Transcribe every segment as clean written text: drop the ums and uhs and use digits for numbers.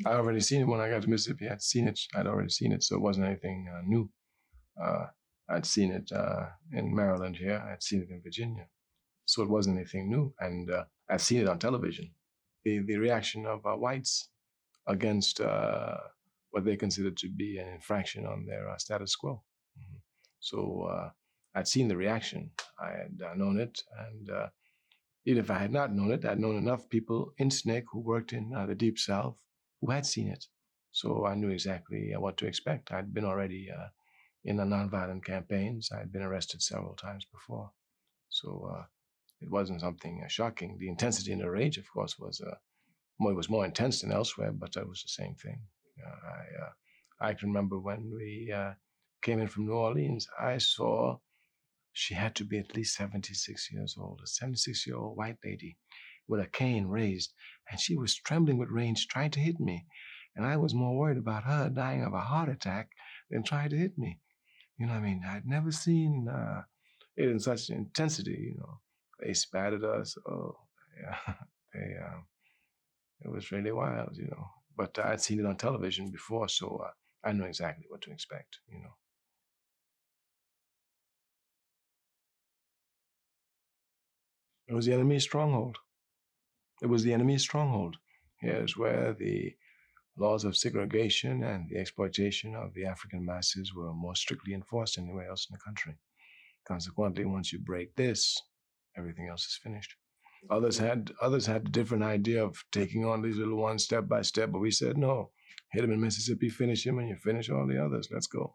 I already seen it when I got to Mississippi. I'd seen it. I'd already seen it, so it wasn't anything new. Uh, I'd seen it in Maryland here. I'd seen it in Virginia, so it wasn't anything new. And I'd seen it on television. The reaction of whites against what they considered to be an infraction on their status quo. Mhm. So I'd seen the reaction. I had known it, and even if I had not known it, I'd known enough people in SNCC who worked in the Deep South who had seen it. So I knew exactly what to expect. I'd been already in the nonviolent campaigns. I'd been arrested several times before. So it wasn't something shocking. The intensity and the rage, of course, was more intense than elsewhere, but that was the same thing. I can remember when we came in from New Orleans, I saw she had to be at least 76 years old, a 76-year-old white lady with a cane raised, and she was trembling with rage, trying to hit me. And I was more worried about her dying of a heart attack than trying to hit me. You know what I mean? I'd never seen it in such intensity, you know. They spat at us. Oh, yeah. they, it was really wild, you know. But I'd seen it on television before, so I know exactly what to expect, you know. It was the enemy's stronghold. It was the enemy's stronghold. Here's where the laws of segregation and the exploitation of the African masses were more strictly enforced than anywhere else in the country. Consequently, once you break this, everything else is finished. Others had a different idea of taking on these little ones step by step, but we said no. Hit him in Mississippi, finish him, and you finish all the others. Let's go.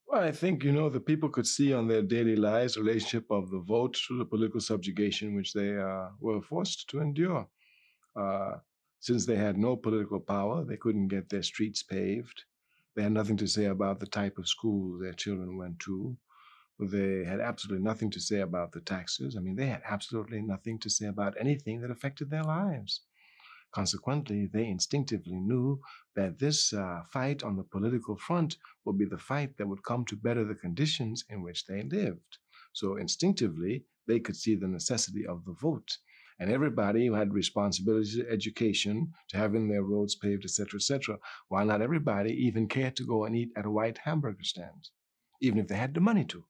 Well, I think, you know, the people could see on their daily lives the relationship of the vote to the political subjugation which they were forced to endure. Uh, since they had no political power, they couldn't get their streets paved. They had nothing to say about the type of school their children went to. They had absolutely nothing to say about the taxes. I mean, they had absolutely nothing to say about anything that affected their lives. Consequently, they instinctively knew that this fight on the political front would be the fight that would come to better the conditions in which they lived. So instinctively, they could see the necessity of the vote. And everybody who had responsibilities to education, to having their roads paved, etc., while not everybody even cared to go and eat at a white hamburger stand, even if they had the money to.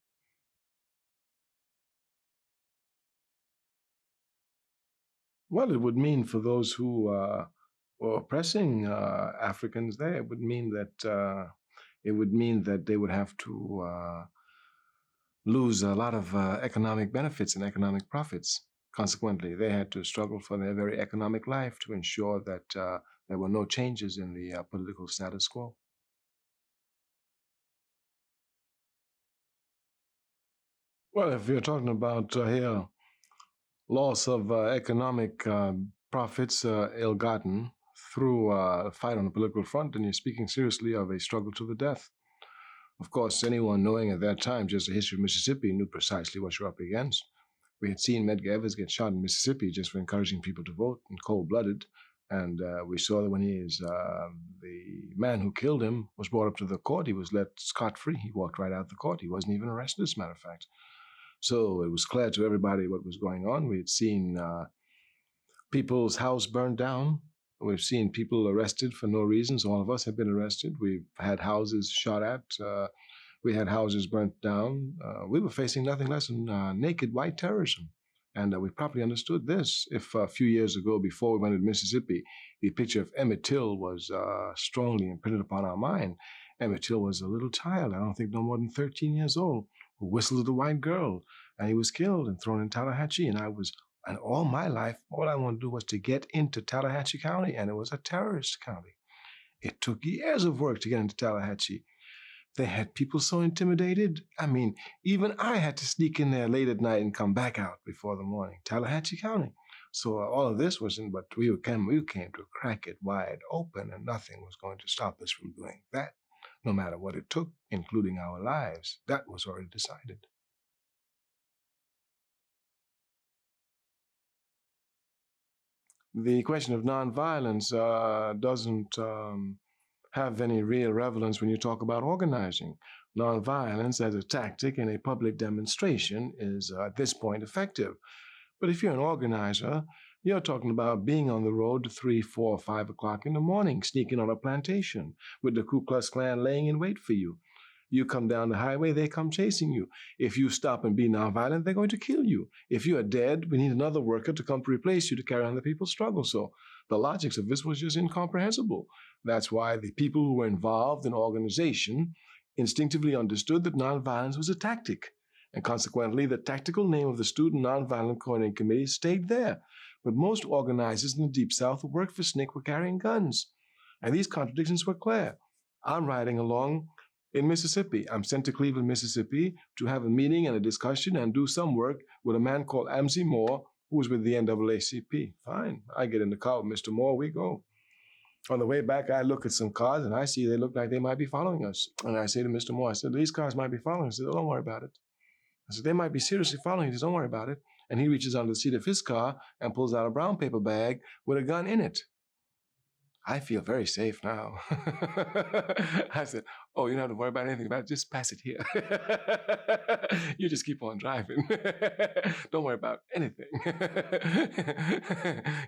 Well, it would mean for those who were oppressing Africans there, it would mean that they would have to lose a lot of economic benefits and economic profits. Consequently, they had to struggle for their very economic life to ensure that there were no changes in the political status quo. Well, if you're talking about here loss of economic profits ill-gotten through a fight on the political front, then you're speaking seriously of a struggle to the death. Of course, anyone knowing at that time just the history of Mississippi knew precisely what you're up against. We had seen Medgar Evers get shot in Mississippi just for encouraging people to vote in cold-blooded, and we saw that when the man who killed him was brought up to the court, he was let scot-free. He walked right out of the court. He wasn't even arrested, as a matter of fact. So it was clear to everybody what was going on. We had seen people's house burned down. We've seen people arrested for no reasons. All of us have been arrested. We've had houses shot at. We had houses burnt down. We were facing nothing less than naked white terrorism. And we properly understood this. If a few years ago, before we went to Mississippi, the picture of Emmett Till was strongly imprinted upon our mind. Emmett Till was a little child, I don't think no more than 13 years old, who whistled at a white girl, and he was killed and thrown in Tallahatchie. And all my life, all I wanted to do was to get into Tallahatchie County, and it was a terrorist county. It took years of work to get into Tallahatchie. They had people so intimidated. I mean, even I had to sneak in there late at night and come back out before the morning. Tallahatchie County. So all of this wasn't, but we came to crack it wide open, and nothing was going to stop us from doing that, no matter what it took, including our lives. That was already decided. The question of nonviolence doesn't have any real relevance when you talk about organizing. Nonviolence as a tactic in a public demonstration is at this point effective. But if you're an organizer, you're talking about being on the road 3, 4, 5 o'clock in the morning, sneaking on a plantation with the Ku Klux Klan laying in wait for you. You come down the highway, they come chasing you. If you stop and be nonviolent, they're going to kill you. If you are dead, we need another worker to come to replace you to carry on the people's struggle. So the logics of this was just incomprehensible. That's why the people who were involved in organization instinctively understood that nonviolence was a tactic. And consequently, the tactical name of the Student Nonviolent Coordinating Committee stayed there. But most organizers in the Deep South who worked for SNCC were carrying guns. And these contradictions were clear. I'm riding along in Mississippi. I'm sent to Cleveland, Mississippi to have a meeting and a discussion and do some work with a man called Amzie Moore, who was with the NAACP. Fine. I get in the car with Mr. Moore, we go. On the way back, I look at some cars and I see they look like they might be following us. And I say to Mr. Moore, I said, these cars might be following us. He said, oh, don't worry about it. I said, they might be seriously following you. He said, don't worry about it. And he reaches under the seat of his car and pulls out a brown paper bag with a gun in it. I feel very safe now. I said, oh, you don't have to worry about anything about it. Just pass it here. You just keep on driving. Don't worry about anything. You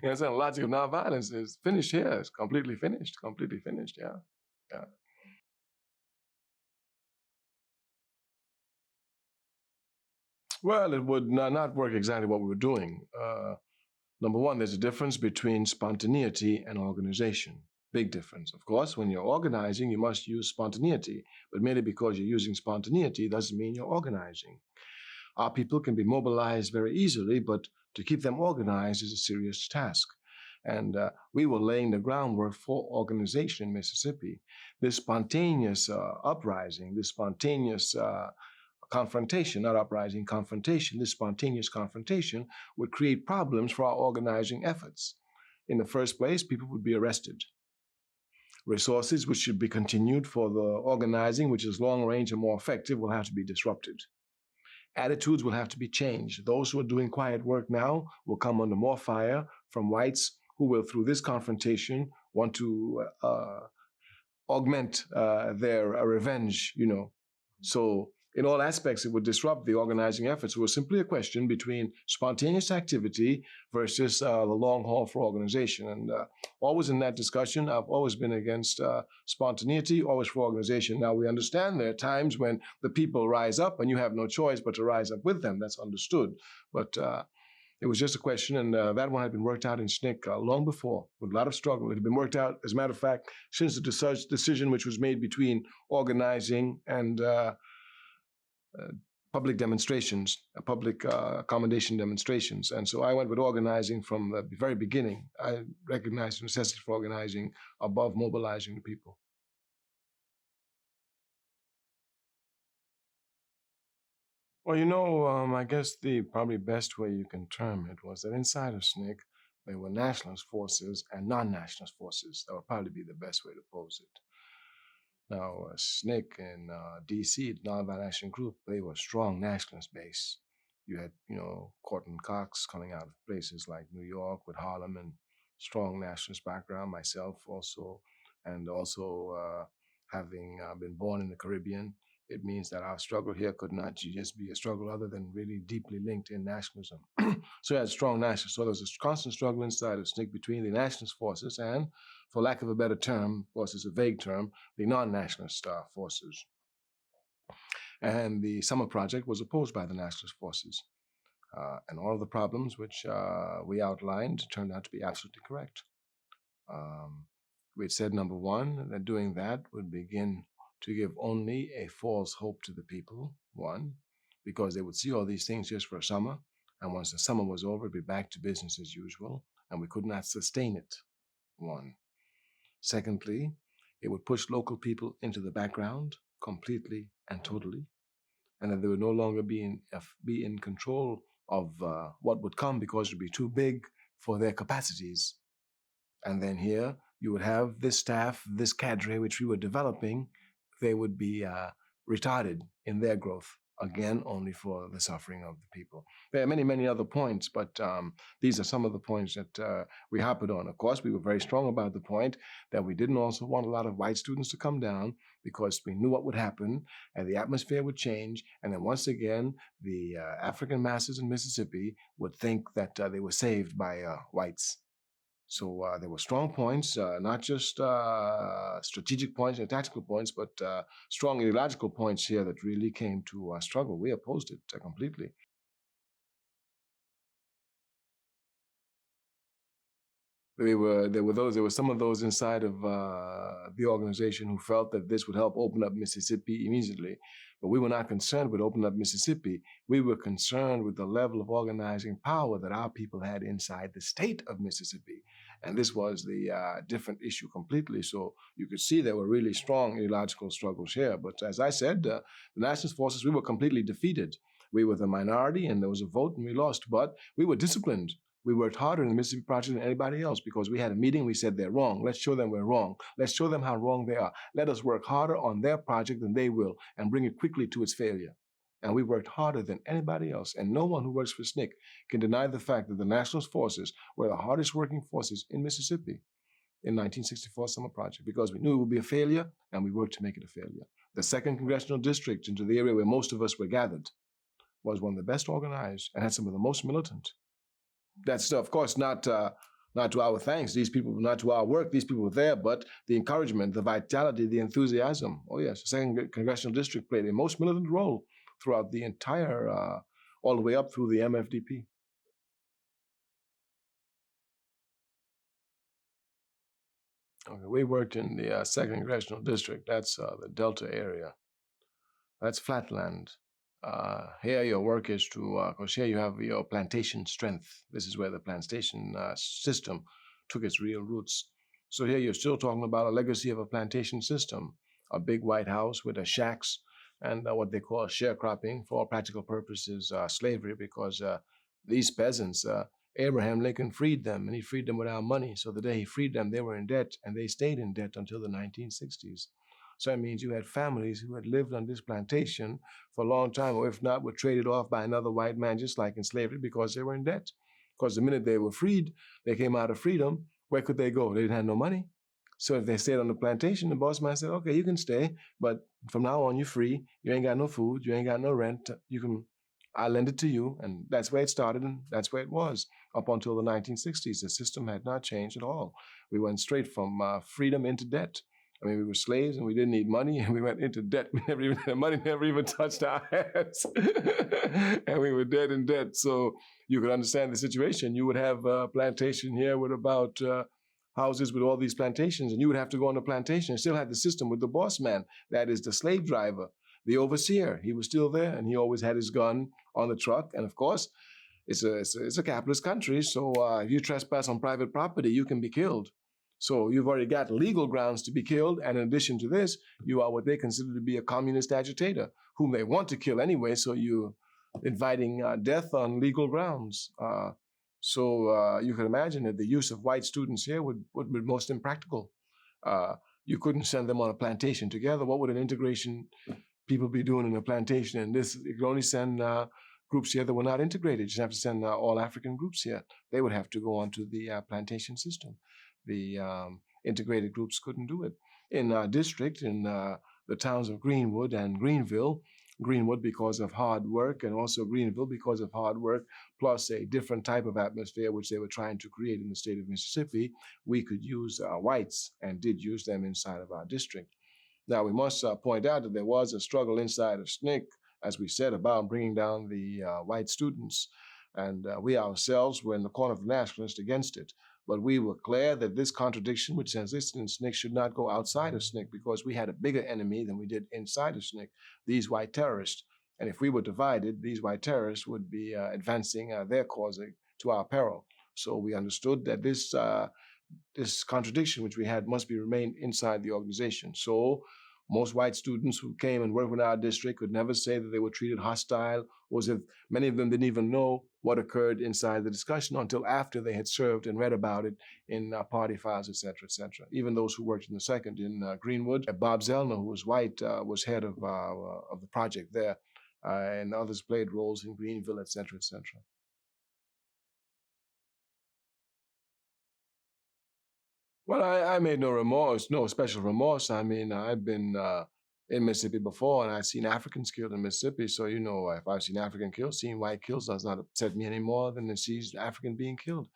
know, so the logic of nonviolence is finished here. It's completely finished. Completely finished, yeah. Yeah. Well, it would not work exactly what we were doing. Number one, there's a difference between spontaneity and organization. Big difference. Of course, when you're organizing, you must use spontaneity. But merely because you're using spontaneity doesn't mean you're organizing. Our people can be mobilized very easily, but to keep them organized is a serious task. And we were laying the groundwork for organization in Mississippi. This spontaneous uprising, this spontaneous confrontation, not uprising, confrontation, this spontaneous confrontation would create problems for our organizing efforts. In the first place, people would be arrested. Resources which should be continued for the organizing, which is long range and more effective, will have to be disrupted. Attitudes will have to be changed. Those who are doing quiet work now will come under more fire from whites who will, through this confrontation, want to augment their revenge, you know. So in all aspects, it would disrupt the organizing efforts. It was simply a question between spontaneous activity versus the long haul for organization. And always in that discussion, I've always been against spontaneity, always for organization. Now, we understand there are times when the people rise up and you have no choice but to rise up with them. That's understood. But it was just a question, and that one had been worked out in SNCC long before, with a lot of struggle. It had been worked out, as a matter of fact, since the decision which was made between organizing and public demonstrations, public accommodation demonstrations. And so I went with organizing from the very beginning. I recognized the necessity for organizing above mobilizing the people. Well, you know, I guess the probably best way you can term it was that inside of SNCC, there were nationalist forces and non-nationalist forces. That would probably be the best way to pose it. Now, SNCC in D.C., the Nonviolent Action Group, they were a strong nationalist base. You had, you know, Corton Cox coming out of places like New York with Harlem and strong nationalist background, myself also, and also having been born in the Caribbean, it means that our struggle here could not just be a struggle other than really deeply linked in nationalism. So you had strong nationalists. So there was a constant struggle inside of SNCC between the nationalist forces and, for lack of a better term, of course it's a vague term, the non-nationalist forces. And the Summer Project was opposed by the nationalist forces. And all of the problems which we outlined turned out to be absolutely correct. We had said, number one, that doing that would begin to give only a false hope to the people, one, because they would see all these things just for a summer, and once the summer was over, it'd be back to business as usual, and we could not sustain it, one. Secondly, it would push local people into the background completely and totally, and that they would no longer be in control of what would come because it would be too big for their capacities. And then here, you would have this staff, this cadre, which we were developing, they would be retarded in their growth. again, only for the suffering of the people. There are many, many other points, but these are some of the points that we harped on. Of course, we were very strong about the point that we didn't also want a lot of white students to come down because we knew what would happen and the atmosphere would change. And then once again, the African masses in Mississippi would think that they were saved by whites. So there were strong points, not just strategic points and tactical points, but strong ideological points here that really came to struggle. We opposed it completely. There were some of those inside of the organization who felt that this would help open up Mississippi immediately. But we were not concerned with opening up Mississippi. We were concerned with the level of organizing power that our people had inside the state of Mississippi. And this was the different issue completely. So you could see there were really strong ideological struggles here. But as I said, the nationalist forces, we were completely defeated. We were the minority and there was a vote and we lost, but we were disciplined. We worked harder in the Mississippi Project than anybody else because we had a meeting. We said they're wrong. Let's show them we're wrong. Let's show them how wrong they are. Let us work harder on their project than they will and bring it quickly to its failure. And we worked harder than anybody else. And no one who works for SNCC can deny the fact that the nationalist forces were the hardest working forces in Mississippi in 1964 Summer Project because we knew it would be a failure and we worked to make it a failure. The 2nd Congressional District, into the area where most of us were gathered, was one of the best organized and had some of the most militant. That's, of course, not to our thanks. These people, not to our work, these people were there, but the encouragement, the vitality, the enthusiasm. Oh, yes, the 2nd Congressional District played a most militant role throughout the entire, all the way up through the MFDP. Okay, we worked in the 2nd Congressional District. That's the Delta area. That's flatland. Here your work is to, because here you have your plantation strength. This is where the plantation system took its real roots. So here you're still talking about a legacy of a plantation system, a big white house with the shacks and what they call sharecropping, for all practical purposes, slavery, because these peasants, Abraham Lincoln freed them, and he freed them without money. So the day he freed them, they were in debt, and they stayed in debt until the 1960s. So that means you had families who had lived on this plantation for a long time, or if not, were traded off by another white man, just like in slavery, because they were in debt. Because the minute they were freed, they came out of freedom, where could they go? They didn't have no money. So if they stayed on the plantation, the boss man said, okay, you can stay, but from now on, you're free. You ain't got no food. You ain't got no rent. I'll lend it to you. And that's where it started, and that's where it was up until the 1960s. The system had not changed at all. We went straight from freedom into debt. I mean, we were slaves and we didn't need money and we went into debt. We never even had money, never even touched our hands. And we were dead in debt. So you could understand the situation. You would have a plantation here with about houses with all these plantations, and you would have to go on the plantation and still have the system with the boss man. That is the slave driver, the overseer. He was still there and he always had his gun on the truck. And of course, it's a capitalist country. So if you trespass on private property, you can be killed. So you've already got legal grounds to be killed. And in addition to this, you are what they consider to be a communist agitator, whom they want to kill anyway. So you're inviting death on legal grounds. So you can imagine that the use of white students here would be most impractical. You couldn't send them on a plantation together. What would an integration people be doing in a plantation? And this, you could only send groups here that were not integrated. You just have to send all African groups here. They would have to go onto the plantation system. The integrated groups couldn't do it. In our district, in the towns of Greenwood and Greenville, Greenwood because of hard work, and also Greenville because of hard work, plus a different type of atmosphere which they were trying to create in the state of Mississippi, we could use whites and did use them inside of our district. Now, we must point out that there was a struggle inside of SNCC, as we said, about bringing down the white students. And we ourselves were in the corner of the nationalists against it. But we were clear that this contradiction which existed in SNCC should not go outside of SNCC because we had a bigger enemy than we did inside of SNCC, these white terrorists. And if we were divided, these white terrorists would be advancing their cause to our peril. So we understood that this contradiction which we had must be remained inside the organization. So most white students who came and worked with our district could never say that they were treated hostile, or as if many of them didn't even know what occurred inside the discussion until after they had served and read about it in party files, et cetera, et cetera. Even those who worked in the 2nd in Greenwood, Bob Zellner, who was white, was head of the project there. and others played roles in Greenville, etc., etc. Well, I made no remorse, no special remorse. I mean, I've been in Mississippi before, and I've seen Africans killed in Mississippi. So, if I've seen African killed, seeing white killed does not upset me any more than to see African being killed.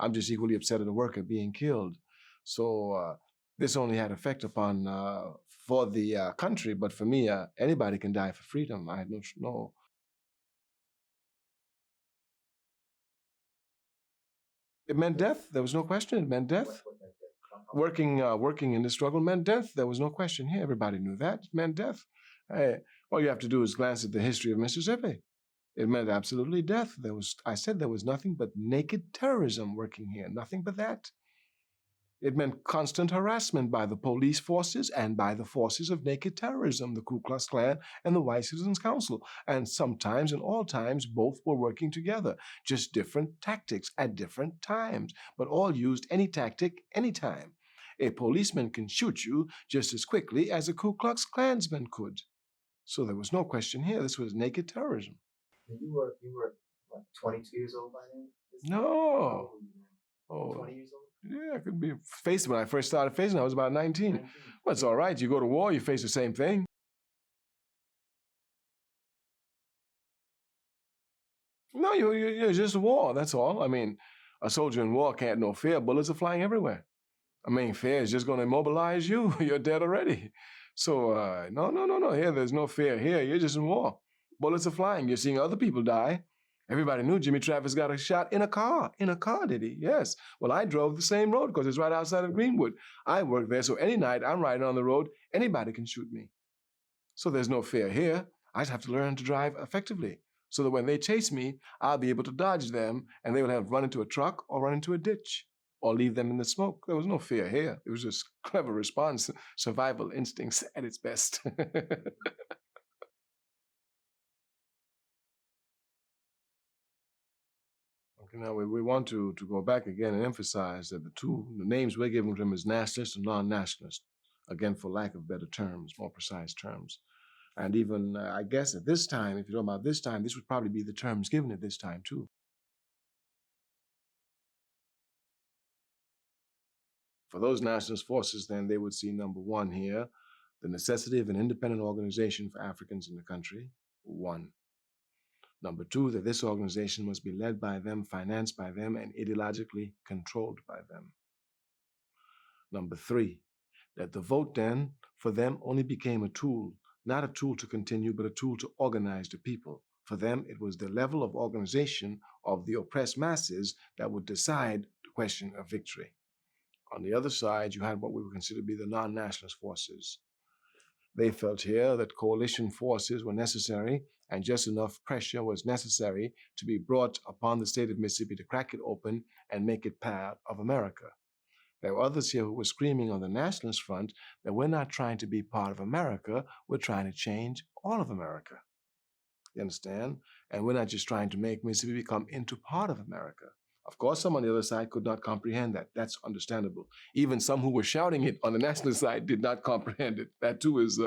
I'm just equally upset at a worker being killed. So this only had effect upon for the country, but for me, anybody can die for freedom. I had no. It meant death. There was no question. It meant death. Working in the struggle meant death. There was no question here. Everybody knew that. It meant death. All you have to do is glance at the history of Mississippi. It meant absolutely death. I said there was nothing but naked terrorism working here, nothing but that. It meant constant harassment by the police forces and by the forces of naked terrorism, the Ku Klux Klan and the White Citizens Council. And sometimes, and all times, both were working together, just different tactics at different times, but all used any tactic, anytime. A policeman can shoot you just as quickly as a Ku Klux Klansman could. So there was no question here. This was naked terrorism. You were what, 22 years old by then? No. Oh, 20 years old? Yeah, I could be facing. When I first started facing, I was about 19. Well, it's all right. You go to war, you face the same thing. No, you're just war. That's all. I mean, a soldier in war can't know fear. Bullets are flying everywhere. I mean, fear is just going to immobilize you. You're dead already. So, no. Here, there's no fear. Here, you're just in war. Bullets are flying. You're seeing other people die. Everybody knew Jimmy Travis got a shot in a car. In a car, did he? Yes. Well, I drove the same road because it's right outside of Greenwood. I work there, so any night I'm riding on the road, anybody can shoot me. So there's no fear here. I just have to learn to drive effectively so that when they chase me, I'll be able to dodge them and they will have run into a truck or run into a ditch or leave them in the smoke. There was no fear here. It was just clever response, survival instincts at its best. Now, we want to go back again and emphasize that the names we're giving to them is nationalist and non-nationalist, again, for lack of better terms, more precise terms. And even, I guess at this time, if you're talking about this time, this would probably be the terms given at this time, too. For those nationalist forces, then, they would see, number one here, the necessity of an independent organization for Africans in the country, one. Number two, that this organization must be led by them, financed by them, and ideologically controlled by them. Number three, that the vote then for them only became a tool, not a tool to continue, but a tool to organize the people. For them, it was the level of organization of the oppressed masses that would decide the question of victory. On the other side, you had what we would consider to be the non-nationalist forces. They felt here that coalition forces were necessary and just enough pressure was necessary to be brought upon the state of Mississippi to crack it open and make it part of America. There were others here who were screaming on the nationalist front that we're not trying to be part of America, we're trying to change all of America. You understand? And we're not just trying to make Mississippi become into part of America. Of course, some on the other side could not comprehend that. That's understandable. Even some who were shouting it on the nationalist side did not comprehend it. That too is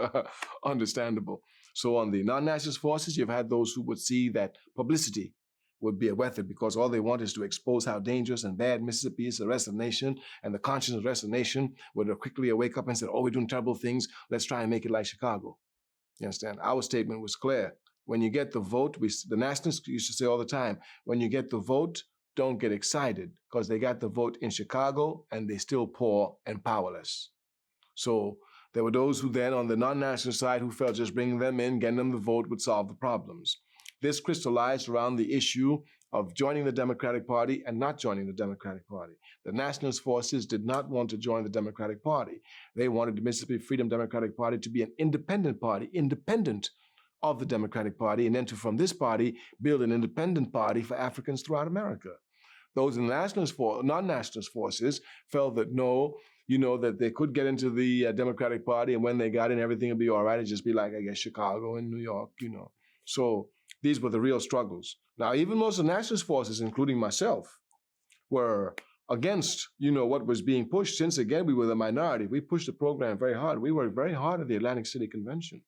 understandable. So on the non-nationalist forces, you've had those who would see that publicity would be a method because all they want is to expose how dangerous and bad Mississippi is to the rest of the nation, and the conscience of the rest of the nation would quickly wake up and say, oh, we're doing terrible things. Let's try and make it like Chicago. You understand? Our statement was clear. When you get the vote, the nationalists used to say all the time, when you get the vote, don't get excited because they got the vote in Chicago and they're still poor and powerless. So there were those who then on the non-national side who felt just bringing them in, getting them the vote would solve the problems. This crystallized around the issue of joining the Democratic Party and not joining the Democratic Party. The nationalist forces did not want to join the Democratic Party. They wanted the Mississippi Freedom Democratic Party to be an independent party, independent of the Democratic Party, and then to, from this party, build an independent party for Africans throughout America. Those in the non-nationalist forces felt that no, that they could get into the Democratic Party, and when they got in, everything would be all right. It'd just be like, I guess, Chicago and New York, So these were the real struggles. Now, even most of the nationalist forces, including myself, were against, what was being pushed. Since, again, we were the minority. We pushed the program very hard. We worked very hard at the Atlantic City Convention.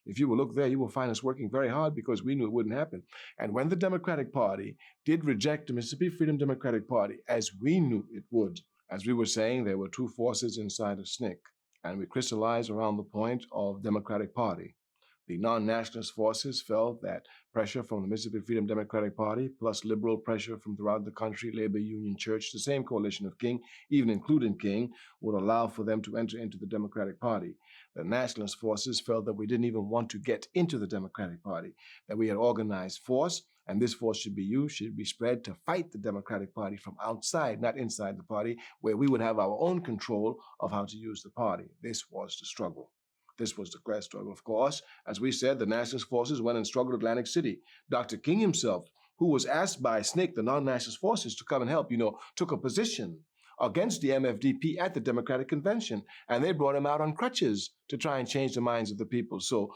If you will look there, you will find us working very hard because we knew it wouldn't happen. And when the Democratic Party did reject the Mississippi Freedom Democratic Party, as we knew it would, as we were saying, there were two forces inside of SNCC, and we crystallized around the point of Democratic Party. The non-nationalist forces felt that pressure from the Mississippi Freedom Democratic Party, plus liberal pressure from throughout the country, Labor Union Church, the same coalition of King, even including King, would allow for them to enter into the Democratic Party. The nationalist forces felt that we didn't even want to get into the Democratic Party, that we had organized force, and this force should be used, should be spread to fight the Democratic Party from outside, not inside the party, where we would have our own control of how to use the party. This was the struggle. This was the class struggle, of course. As we said, the nationalist forces went and struggled at Atlantic City. Dr. King himself, who was asked by SNCC, the non-nationalist forces, to come and help, took a position against the MFDP at the Democratic Convention, and they brought him out on crutches to try and change the minds of the people. So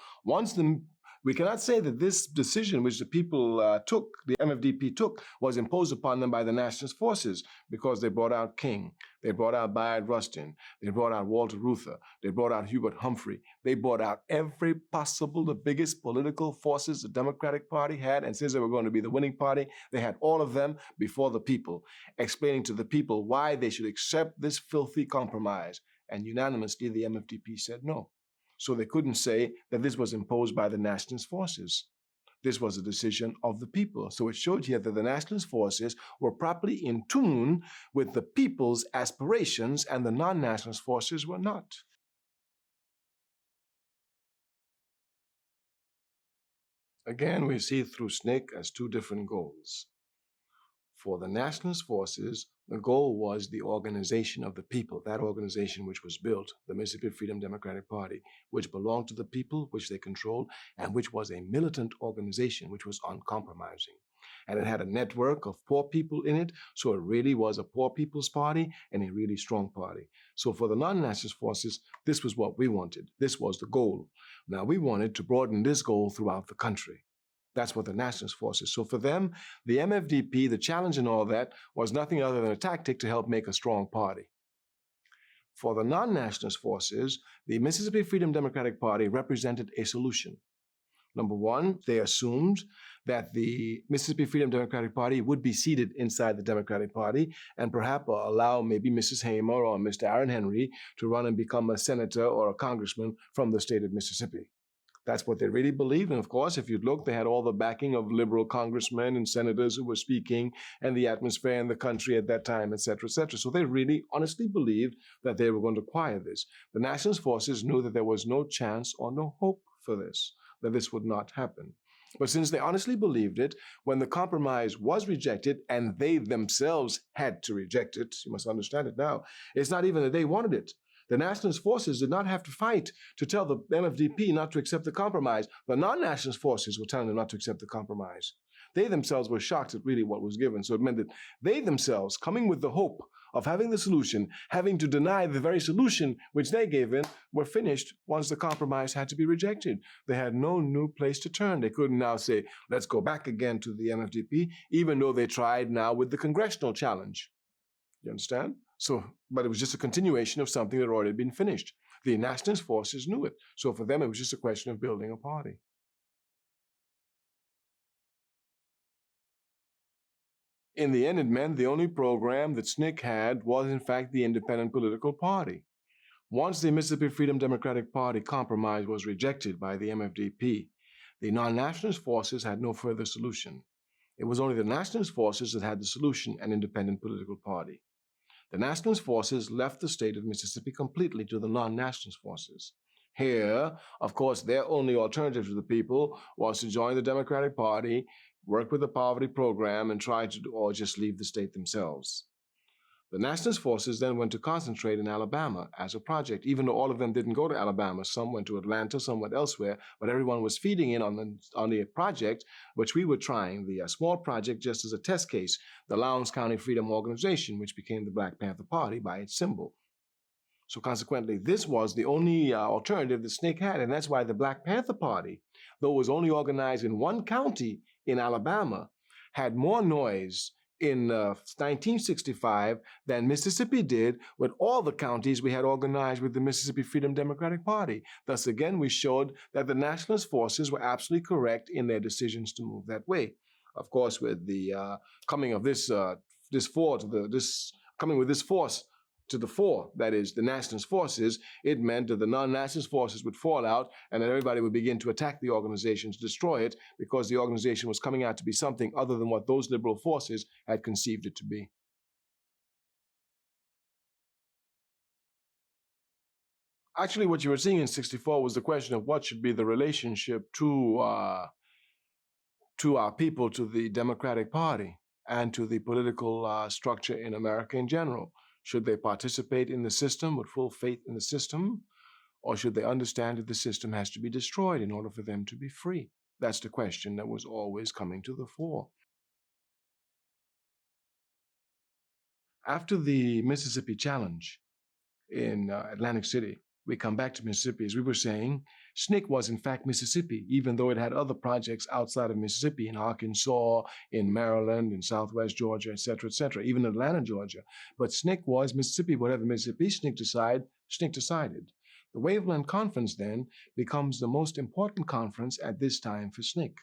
we cannot say that this decision which the people the MFDP took, was imposed upon them by the nationalist forces, because they brought out King, they brought out Bayard Rustin, they brought out Walter Reuther, they brought out Hubert Humphrey, they brought out every possible, the biggest political forces the Democratic Party had, and since they were going to be the winning party, they had all of them before the people, explaining to the people why they should accept this filthy compromise, and unanimously the MFDP said no. So they couldn't say that this was imposed by the nationalist forces. This was a decision of the people. So it showed here that the nationalist forces were properly in tune with the people's aspirations, and the non-nationalist forces were not. Again, we see through SNCC as two different goals. For the nationalist forces, the goal was the organization of the people, that organization which was built, the Mississippi Freedom Democratic Party, which belonged to the people, which they controlled, and which was a militant organization, which was uncompromising. And it had a network of poor people in it, so it really was a poor people's party and a really strong party. So for the non-nationalist forces, this was what we wanted. This was the goal. Now we wanted to broaden this goal throughout the country. That's what the nationalist forces. So for them, the MFDP, the challenge and all that, was nothing other than a tactic to help make a strong party. For the non-nationalist forces, the Mississippi Freedom Democratic Party represented a solution. Number one, they assumed that the Mississippi Freedom Democratic Party would be seated inside the Democratic Party, and perhaps allow maybe Mrs. Hamer or Mr. Aaron Henry to run and become a senator or a congressman from the state of Mississippi. That's what they really believed. And of course, if you'd look, they had all the backing of liberal congressmen and senators who were speaking, and the atmosphere in the country at that time, et cetera, et cetera. So they really honestly believed that they were going to acquire this. The nationalist forces knew that there was no chance or no hope for this, that this would not happen. But since they honestly believed it, when the compromise was rejected, and they themselves had to reject it, you must understand it now, it's not even that they wanted it. The nationalist forces did not have to fight to tell the MFDP not to accept the compromise. The non-nationalist forces were telling them not to accept the compromise. They themselves were shocked at really what was given. So it meant that they themselves, coming with the hope of having the solution, having to deny the very solution which they gave in, were finished once the compromise had to be rejected. They had no new place to turn. They couldn't now say, let's go back again to the MFDP, even though they tried now with the congressional challenge. You understand? But it was just a continuation of something that had already been finished. The nationalist forces knew it. So for them, it was just a question of building a party. In the end, it meant the only program that SNCC had was, in fact, the independent political party. Once the Mississippi Freedom Democratic Party compromise was rejected by the MFDP, the non-nationalist forces had no further solution. It was only the nationalist forces that had the solution, an independent political party. The nationalist forces left the state of Mississippi completely to the non-nationalist forces. Here, of course, their only alternative to the people was to join the Democratic Party, work with the poverty program, and try to or just leave the state themselves. The nationalist forces then went to concentrate in Alabama as a project, even though all of them didn't go to Alabama. Some went to Atlanta, some went elsewhere, but everyone was feeding in on the project, which we were trying, the small project just as a test case, the Lowndes County Freedom Organization, which became the Black Panther Party by its symbol. So consequently, this was the only alternative that SNCC had, and that's why the Black Panther Party, though it was only organized in one county in Alabama, had more noise in 1965 than Mississippi did with all the counties we had organized with the Mississippi Freedom Democratic Party. Thus, again, we showed that the nationalist forces were absolutely correct in their decisions to move that way. Of course, with the coming of this force to the fore, that is, the nationalist forces, it meant that the non-nationalist forces would fall out and that everybody would begin to attack the organization, to destroy it, because the organization was coming out to be something other than what those liberal forces had conceived it to be. Actually, what you were seeing in '64 was the question of what should be the relationship to our people, to the Democratic Party, and to the political structure in America in general. Should they participate in the system with full faith in the system, or should they understand that the system has to be destroyed in order for them to be free? That's the question that was always coming to the fore. After the Mississippi Challenge in Atlantic City, we come back to Mississippi. As we were saying, SNCC was in fact Mississippi, even though it had other projects outside of Mississippi, in Arkansas, in Maryland, in Southwest Georgia, et cetera, even Atlanta, Georgia. But SNCC was Mississippi. Whatever Mississippi SNCC decided. The Waveland Conference then becomes the most important conference at this time for SNCC.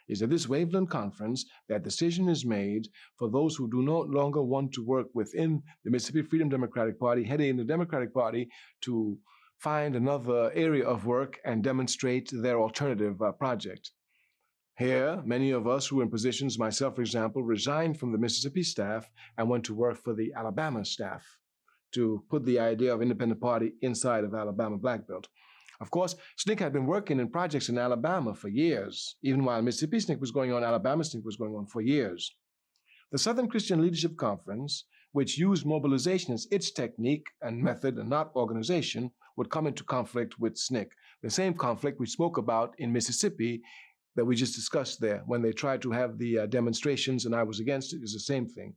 Is at this Waveland Conference that decision is made for those who do no longer want to work within the Mississippi Freedom Democratic Party, heading in the Democratic Party, to find another area of work and demonstrate their alternative project. Here, many of us who were in positions, myself, for example, resigned from the Mississippi staff and went to work for the Alabama staff to put the idea of independent party inside of Alabama Black Belt. Of course, SNCC had been working in projects in Alabama for years. Even while Mississippi SNCC was going on, Alabama SNCC was going on for years. The Southern Christian Leadership Conference, which used mobilization as its technique and method and not organization, would come into conflict with SNCC. The same conflict we spoke about in Mississippi that we just discussed there when they tried to have the demonstrations and I was against it is the same thing.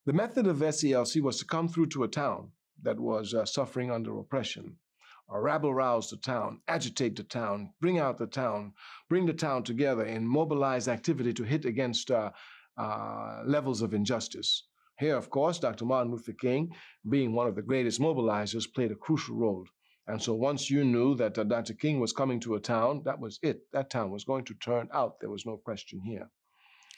The method of SCLC was to come through to a town that was suffering under oppression, rabble-rouse the town, agitate the town, bring out the town, bring the town together in mobilized activity to hit against levels of injustice. Here, of course, Dr. Martin Luther King, being one of the greatest mobilizers, played a crucial role. And so once you knew that Dr. King was coming to a town, that was it. That town was going to turn out. There was no question here.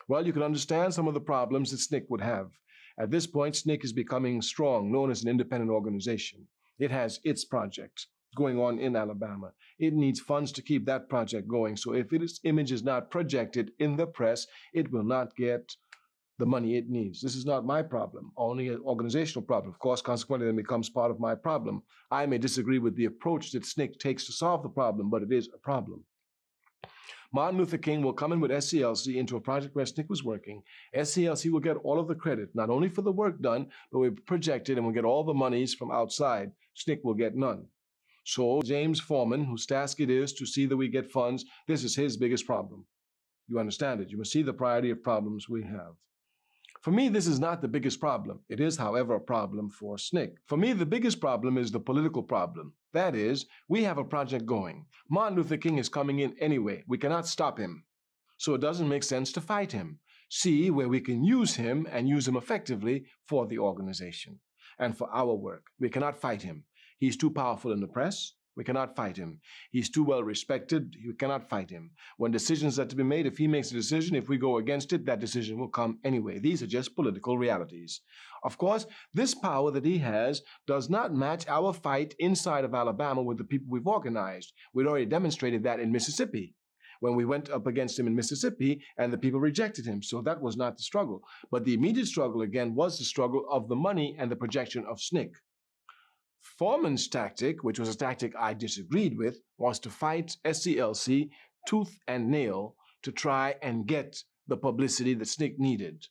Well, you can understand some of the problems that SNCC would have. At this point, SNCC is becoming strong, known as an independent organization. It has its project going on in Alabama. It needs funds to keep that project going. So if its image is not projected in the press, it will not get the money it needs. This is not my problem, only an organizational problem. Of course, consequently, it becomes part of my problem. I may disagree with the approach that SNCC takes to solve the problem, but it is a problem. Martin Luther King will come in with SCLC into a project where SNCC was working. SCLC will get all of the credit, not only for the work done, but we project it and we'll get all the monies from outside. SNCC will get none. So James Foreman, whose task it is to see that we get funds, this is his biggest problem. You understand it. You must see the priority of problems we have. For me, this is not the biggest problem. It is, however, a problem for SNCC. For me, the biggest problem is the political problem. That is, we have a project going. Martin Luther King is coming in anyway. We cannot stop him. So it doesn't make sense to fight him. See where we can use him and use him effectively for the organization and for our work. We cannot fight him. He's too powerful in the press. We cannot fight him. He's too well respected. We cannot fight him. When decisions are to be made, if he makes a decision, if we go against it, that decision will come anyway. These are just political realities. Of course, this power that he has does not match our fight inside of Alabama with the people we've organized. We'd already demonstrated that in Mississippi when we went up against him in Mississippi and the people rejected him. So that was not the struggle. But the immediate struggle, again, was the struggle of the money and the projection of SNCC. Foreman's tactic, which was a tactic I disagreed with, was to fight SCLC tooth and nail to try and get the publicity that SNCC needed.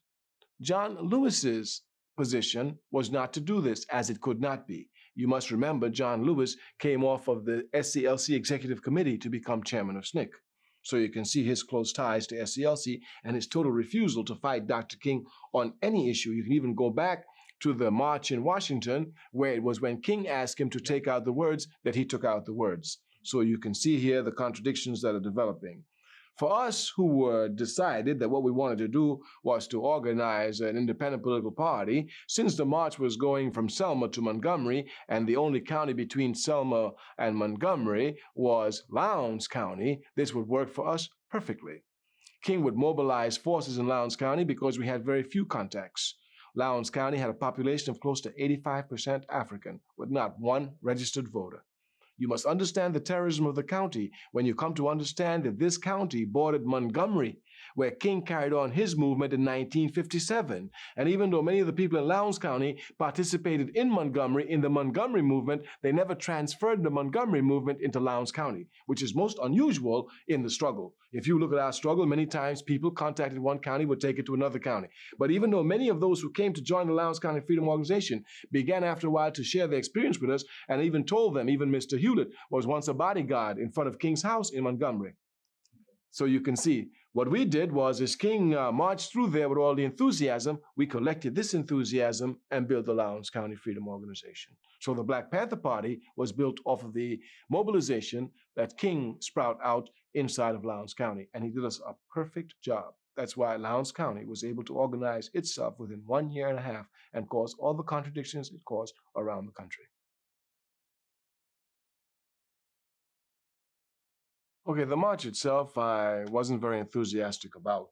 John Lewis's position was not to do this, as it could not be. You must remember John Lewis came off of the SCLC Executive Committee to become chairman of SNCC. So you can see his close ties to SCLC and his total refusal to fight Dr. King on any issue. You can even go back to the march in Washington, where it was when King asked him to take out the words that he took out the words. So you can see here the contradictions that are developing. For us who decided that what we wanted to do was to organize an independent political party, since the march was going from Selma to Montgomery, and the only county between Selma and Montgomery was Lowndes County, this would work for us perfectly. King would mobilize forces in Lowndes County because we had very few contacts. Lowndes County had a population of close to 85% African, with not one registered voter. You must understand the terrorism of the county when you come to understand that this county bordered Montgomery, where King carried on his movement in 1957. And even though many of the people in Lowndes County participated in the Montgomery movement, they never transferred the Montgomery movement into Lowndes County, which is most unusual in the struggle. If you look at our struggle, many times people contacted one county would take it to another county. But even though many of those who came to join the Lowndes County Freedom Organization began after a while to share their experience with us, and even told them, even Mr. Hewlett was once a bodyguard in front of King's house in Montgomery. So you can see, what we did was, as King marched through there with all the enthusiasm, we collected this enthusiasm and built the Lowndes County Freedom Organization. So the Black Panther Party was built off of the mobilization that King sprout out inside of Lowndes County, and he did us a perfect job. That's why Lowndes County was able to organize itself within 1 year and a half and cause all the contradictions it caused around the country. Okay, the march itself, I wasn't very enthusiastic about,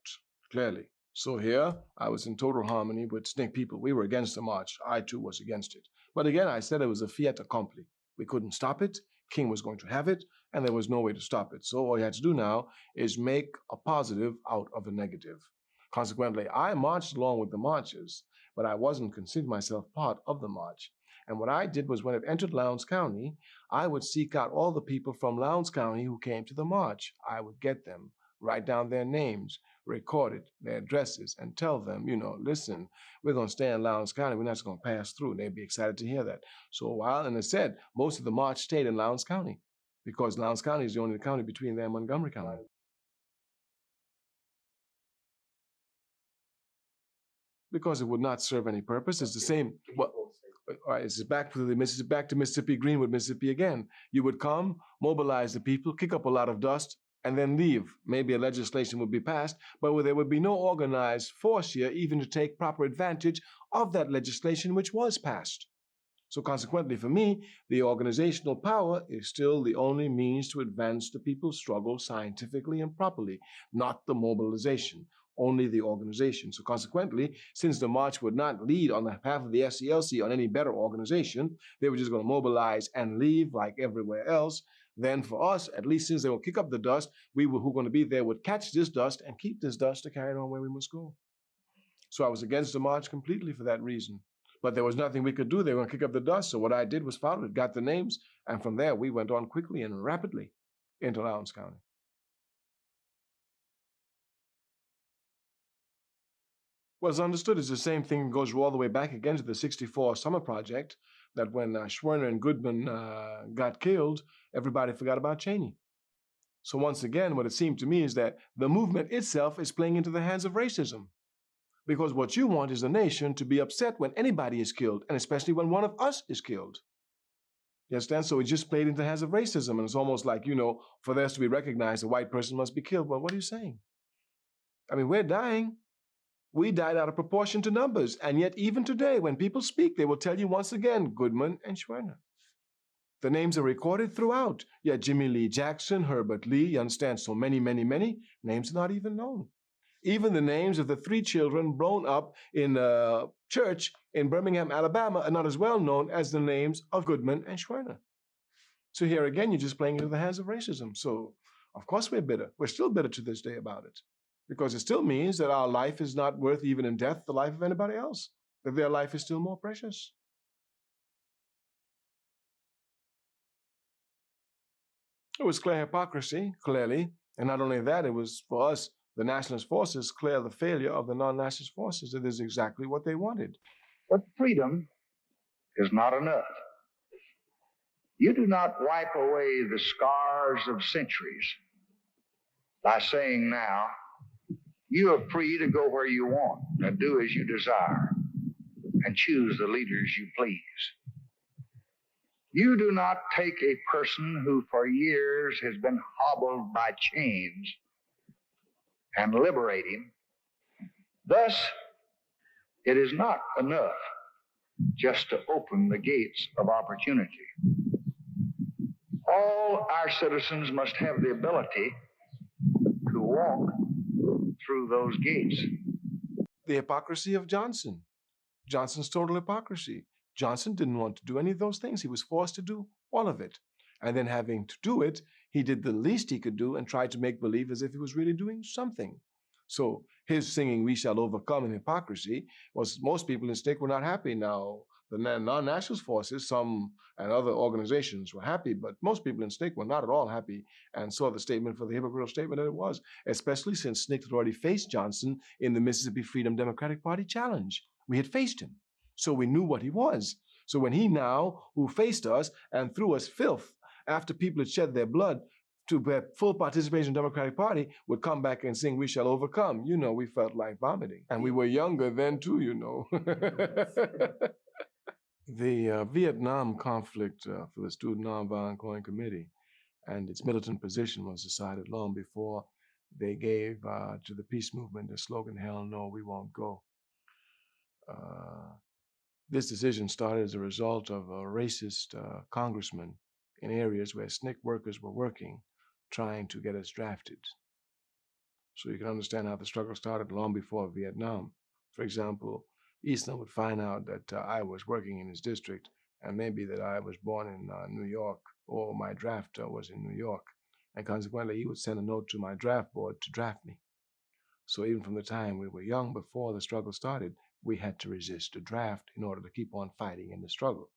clearly. So here, I was in total harmony with SNCC people. We were against the march. I, too, was against it. But again, I said it was a fait accompli. We couldn't stop it. King was going to have it, and there was no way to stop it. So all you had to do now is make a positive out of a negative. Consequently, I marched along with the marchers, but I wasn't considering myself part of the march. And what I did was, when it entered Lowndes County, I would seek out all the people from Lowndes County who came to the march. I would get them, write down their names, record it, their addresses, and tell them, listen, we're going to stay in Lowndes County. We're not just going to pass through. And they'd be excited to hear that. So while, and as I said, most of the march stayed in Lowndes County because Lowndes County is the only county between there and Montgomery County. Because it would not serve any purpose. It's the same. Well, all right, it's back to Mississippi Greenwood, Mississippi again. You would come, mobilize the people, kick up a lot of dust, and then leave. Maybe a legislation would be passed, but there would be no organized force here even to take proper advantage of that legislation which was passed. So consequently, for me, the organizational power is still the only means to advance the people's struggle scientifically and properly, not the mobilization. Only the organization. So consequently, since the march would not lead on behalf of the SCLC on any better organization, they were just going to mobilize and leave like everywhere else. Then for us, at least since they will kick up the dust, we who were going to be there would catch this dust and keep this dust to carry it on where we must go. So I was against the march completely for that reason. But there was nothing we could do. They were going to kick up the dust. So what I did was follow it, got the names, and from there we went on quickly and rapidly into Lowndes County. Well, it's understood it's the same thing that goes all the way back again to the 64 Summer Project, that when Schwerner and Goodman got killed, everybody forgot about Cheney. So once again, what it seemed to me is that the movement itself is playing into the hands of racism. Because what you want is a nation to be upset when anybody is killed, and especially when one of us is killed. You understand? So it just played into the hands of racism, and it's almost like, for this to be recognized, a white person must be killed. Well, what are you saying? I mean, we're dying. We died out of proportion to numbers. And yet, even today, when people speak, they will tell you once again, Goodman and Schwerner. The names are recorded throughout. Yeah, Jimmy Lee Jackson, Herbert Lee, you understand? So many, many, many names are not even known. Even the names of the 3 children blown up in a church in Birmingham, Alabama, are not as well known as the names of Goodman and Schwerner. So here again, you're just playing into the hands of racism. So, of course, we're bitter. We're still bitter to this day about it. Because it still means that our life is not worth, even in death, the life of anybody else. That their life is still more precious. It was clear hypocrisy, clearly. And not only that, it was, for us, the nationalist forces, clear the failure of the non-nationalist forces. That is exactly what they wanted. But freedom is not enough. You do not wipe away the scars of centuries by saying now, you are free to go where you want and do as you desire and choose the leaders you please. You do not take a person who for years has been hobbled by chains and liberating. Thus, it is not enough just to open the gates of opportunity. All our citizens must have the ability to walk through those gates. The hypocrisy of Johnson. Johnson's total hypocrisy. Johnson didn't want to do any of those things. He was forced to do all of it. And then having to do it, he did the least he could do and tried to make believe as if he was really doing something. So his singing "We Shall Overcome" in hypocrisy was, most people in SNCC were not happy. Now, the non-nationalist forces, some and other organizations were happy, but most people in SNCC were not at all happy and saw the statement for the hypocritical statement that it was, especially since SNCC had already faced Johnson in the Mississippi Freedom Democratic Party challenge. We had faced him, so we knew what he was. So when he now, who faced us and threw us filth after people had shed their blood to have full participation in the Democratic Party, would come back and sing "We Shall Overcome," you know, we felt like vomiting. And we were younger then too, you know. The Vietnam conflict for the Student Nonviolent Calling Committee and its militant position was decided long before they gave to the peace movement the slogan, "Hell no, we won't go." This decision started as a result of a racist congressman in areas where SNCC workers were working, trying to get us drafted. So you can understand how the struggle started long before Vietnam. For example, Eastland would find out that I was working in his district, and maybe that I was born in New York, or my draft was in New York, and consequently he would send a note to my draft board to draft me. So even from the time we were young, before the struggle started, we had to resist the draft in order to keep on fighting in the struggle.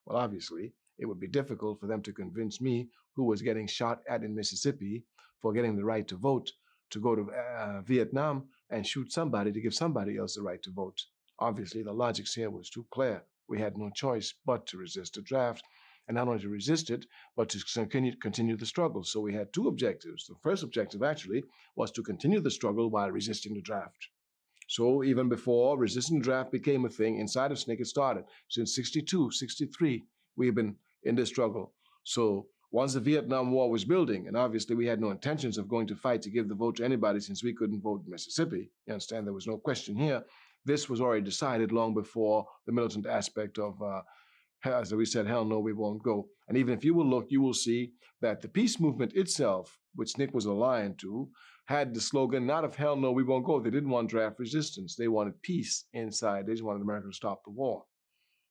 Well, obviously, it would be difficult for them to convince me, who was getting shot at in Mississippi for getting the right to vote, to go to Vietnam and shoot somebody to give somebody else the right to vote. Obviously, the logic here was too clear. We had no choice but to resist the draft, and not only to resist it, but to continue the struggle. So we had two objectives. The first objective, actually, was to continue the struggle while resisting the draft. So even before resisting the draft became a thing inside of SNCC, it started. Since 62, 63, we've been in this struggle. So once the Vietnam War was building, and obviously we had no intentions of going to fight to give the vote to anybody since we couldn't vote in Mississippi. You understand, there was no question here. This was already decided long before the militant aspect of, as we said, "Hell no, we won't go." And even if you will look, you will see that the peace movement itself, which SNCC was aligned to, had the slogan not of "Hell no, we won't go." They didn't want draft resistance. They wanted peace inside. They just wanted America to stop the war.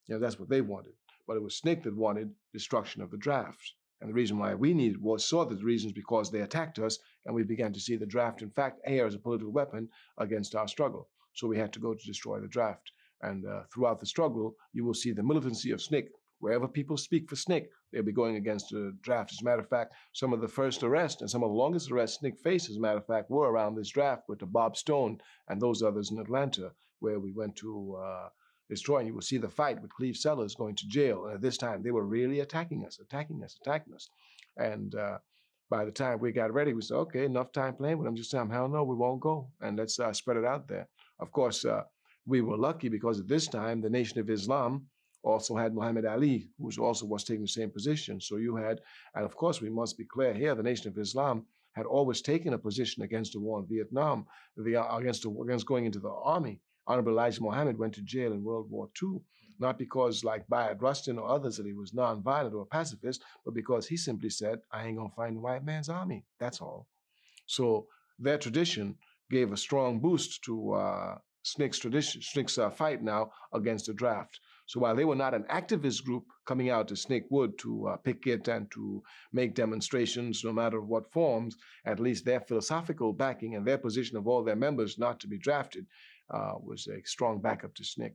You know, that's what they wanted. But it was SNCC that wanted destruction of the draft. And the reason why we saw the reasons because they attacked us, and we began to see the draft, in fact, here as a political weapon against our struggle. So we had to go to destroy the draft. And throughout the struggle, you will see the militancy of SNCC. Wherever people speak for SNCC, they'll be going against the draft. As a matter of fact, some of the first arrests and some of the longest arrests SNCC faced, as a matter of fact, were around this draft with the Bob Stone and those others in Atlanta, where we went to destroy. And you will see the fight with Cleve Sellers going to jail. And at this time, they were really attacking us. And by the time we got ready, we said, okay, enough time playing with them. Just tell them, hell no, we won't go. And let's spread it out there. Of course, we were lucky because at this time, the Nation of Islam also had Muhammad Ali, who also was taking the same position. So you had, and of course, we must be clear here, the Nation of Islam had always taken a position against the war in Vietnam, against going into the army. Honorable Elijah Muhammad went to jail in World War II, not because, like Bayard Rustin or others, that he was nonviolent or a pacifist, but because he simply said, I ain't gonna fight in the white man's army, that's all. So their tradition gave a strong boost to SNCC's fight now against the draft. So while they were not an activist group coming out to SNCC would to picket and to make demonstrations, no matter what forms, at least their philosophical backing and their position of all their members not to be drafted was a strong backup to SNCC.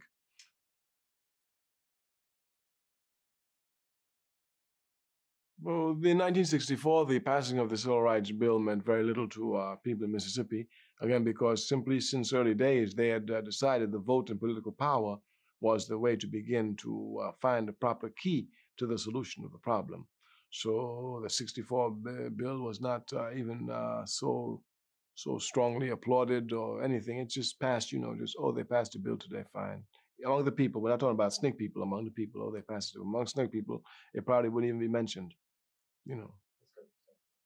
Well, in 1964, the passing of the Civil Rights Bill meant very little to people in Mississippi, again, because simply since early days, they had decided the vote and political power was the way to begin to find the proper key to the solution of the problem. So the 64 bill was not even so strongly applauded or anything. It just passed, they passed a bill today, fine. Among the people, we're not talking about SNCC people, among the people, they passed it. Among SNCC people, it probably wouldn't even be mentioned,